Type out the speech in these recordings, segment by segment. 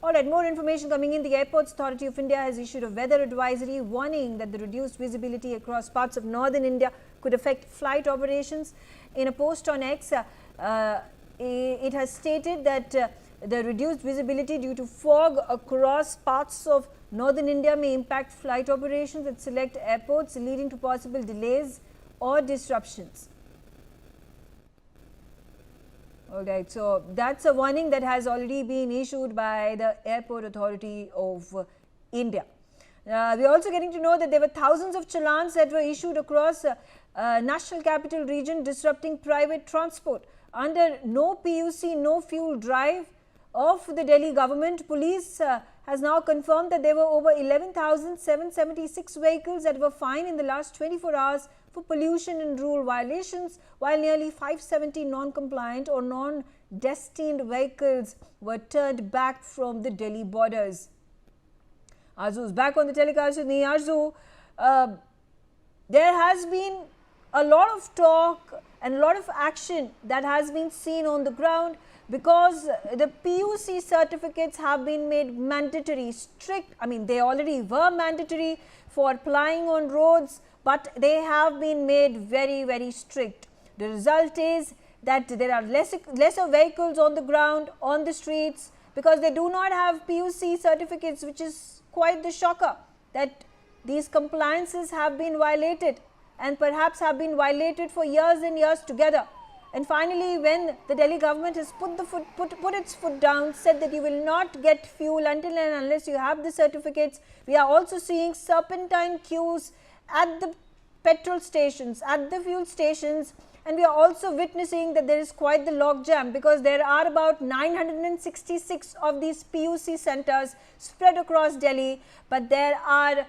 All right, more information coming in. The Airports Authority of India has issued a weather advisory warning that the reduced visibility across parts of northern India could affect flight operations. In a post on X, it has stated that the reduced visibility due to fog across parts of northern India may impact flight operations at select airports, leading to possible delays or disruptions. All right, so that's a warning that has already been issued by the Airport Authority of India. We're also getting to know that there were thousands of challans that were issued across National Capital Region, disrupting private transport. Under no PUC, no fuel drive of the Delhi government, police has now confirmed that there were over 11,776 vehicles that were fined in the last 24 hours for pollution and rule violations, while nearly 570 non-compliant or non-destined vehicles were turned back from the Delhi borders. Arzu is back on the telecast with me. Arzu, there has been a lot of talk and a lot of action that has been seen on the ground, because the PUC certificates have been made mandatory, strict. I mean, they already were mandatory for plying on roads, but they have been made very, very strict. The result is that there are lesser vehicles on the ground, on the streets, because they do not have PUC certificates, which is quite the shocker, that these compliances have been violated and perhaps have been violated for years and years together. And finally, when the Delhi government has put its foot down, said that you will not get fuel until and unless you have the certificates, we are also seeing serpentine queues at the petrol stations, at the fuel stations, and we are also witnessing that there is quite the logjam, because there are about 966 of these PUC centers spread across Delhi, but there are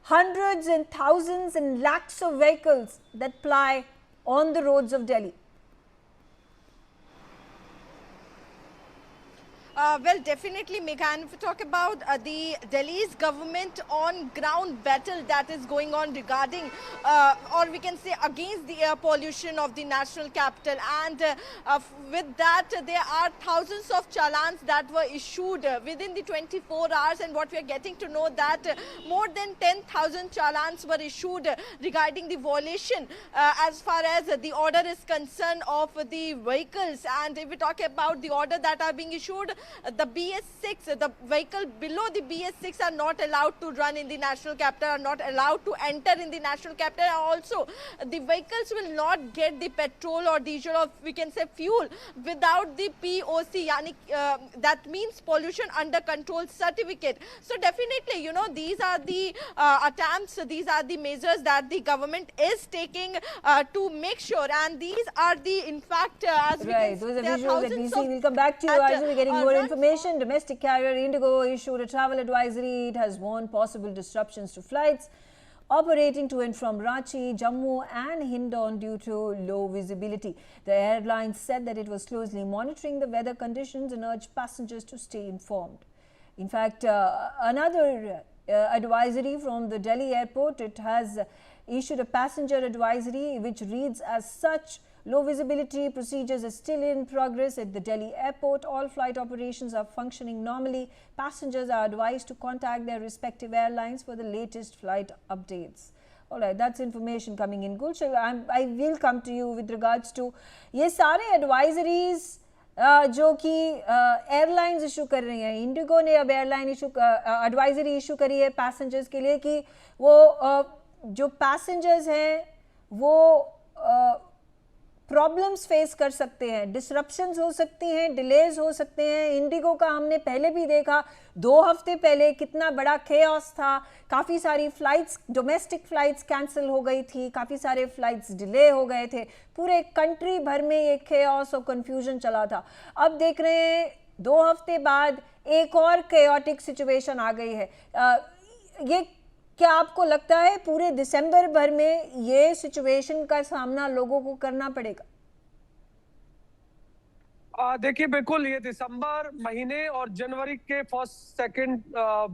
hundreds and thousands and lakhs of vehicles that ply on the roads of Delhi. Well, definitely, Megha, if we talk about the Delhi's government on ground battle that is going on regarding, or we can say against the air pollution of the national capital, and with that there are thousands of challans that were issued within the 24 hours, and what we are getting to know that more than 10,000 challans were issued regarding the violation as far as the order is concerned of the vehicles. And if we talk about the order that are being issued, the BS6, the vehicle below the BS6 are not allowed to run in the national capital, are not allowed to enter in the national capital. Also, the vehicles will not get the petrol or diesel, or we can say fuel, without the POC, yani, that means pollution under control certificate. So definitely, you know, these are the attempts, these are the measures that the government is taking to make sure, and these are the, in fact, as we can see, those are visuals that we see. We'll come back to you as we're getting more information. Domestic carrier Indigo issued a travel advisory. It has warned possible disruptions to flights operating to and from Ranchi, Jammu and Hindon due to low visibility. The airline said that it was closely monitoring the weather conditions and urged passengers to stay informed. In fact, another advisory from the Delhi airport, it has issued a passenger advisory which reads as such: low visibility procedures are still in progress at the Delhi airport. All flight operations are functioning normally. Passengers are advised to contact their respective airlines for the latest flight updates. All right, that's information coming in. Gulshan, I will come to you with regards to ये सारे advisories जो कि airlines issue कर रही हैं. Indigo ने अब airline issue advisory issue करी है पैसेंजर्स के लिए कि वो जो पैसेंजर्स हैं वो प्रॉब्लम्स फेस कर सकते हैं, डिसरप्शंस हो सकती हैं, डिलेज हो सकते हैं. इंडिगो का हमने पहले भी देखा, 2 हफ्ते पहले कितना बड़ा केओस था. काफ़ी सारी फ्लाइट्स, डोमेस्टिक फ्लाइट्स कैंसिल हो गई थी, काफ़ी सारे फ्लाइट्स डिले हो गए थे. पूरे कंट्री भर में ये केओस और कंफ्यूजन चला था. अब देख रहे हैं 2 हफ्ते बाद एक और केओटिक सिचुएशन आ गई है. ये क्या आपको लगता है पूरे दिसंबर भर में ये सिचुएशन का सामना लोगों को करना पड़ेगा? देखिए, बिल्कुल ये दिसंबर महीने और जनवरी के फर्स्ट सेकंड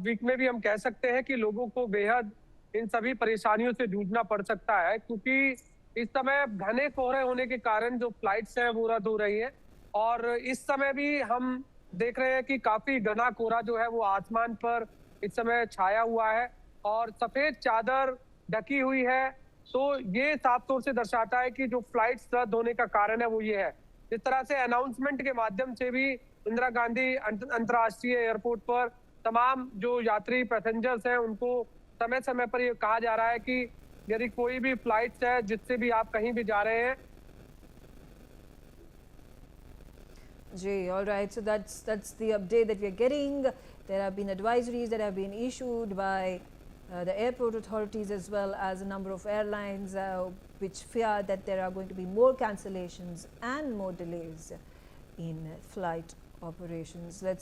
वीक में भी हम कह सकते हैं कि लोगों को बेहद इन सभी परेशानियों से जूझना पड़ सकता है, क्योंकि इस समय घने कोहरे होने के कारण जो फ्लाइट्स हैं वो रद्द हो रही हैं. और इस समय भी हम देख रहे हैं कि काफी घना कोहरा जो है वो आसमान पर इस समय छाया हुआ है और सफेद चादर ढकी हुई है। तो ये साफ तौर से दर्शाता है कि जो फ्लाइट्स रद्द होने का कारण है वो ये है। इस तरह से अनाउंसमेंट के माध्यम से भी इंदिरा गांधी अंतर्राष्ट्रीय एयरपोर्ट पर तमाम जो यात्री पैसेंजर्स हैं उनको समय समय पर ये कहा जा रहा है कि यदि कोई भी फ्लाइट्स है जिससे भी आप कहीं भी जा रहे हैं। Gee, all right. So that's the update that we're getting. There have been advisories that have been issued by the airport authorities as well as a number of airlines which fear that there are going to be more cancellations and more delays in flight operations. Let's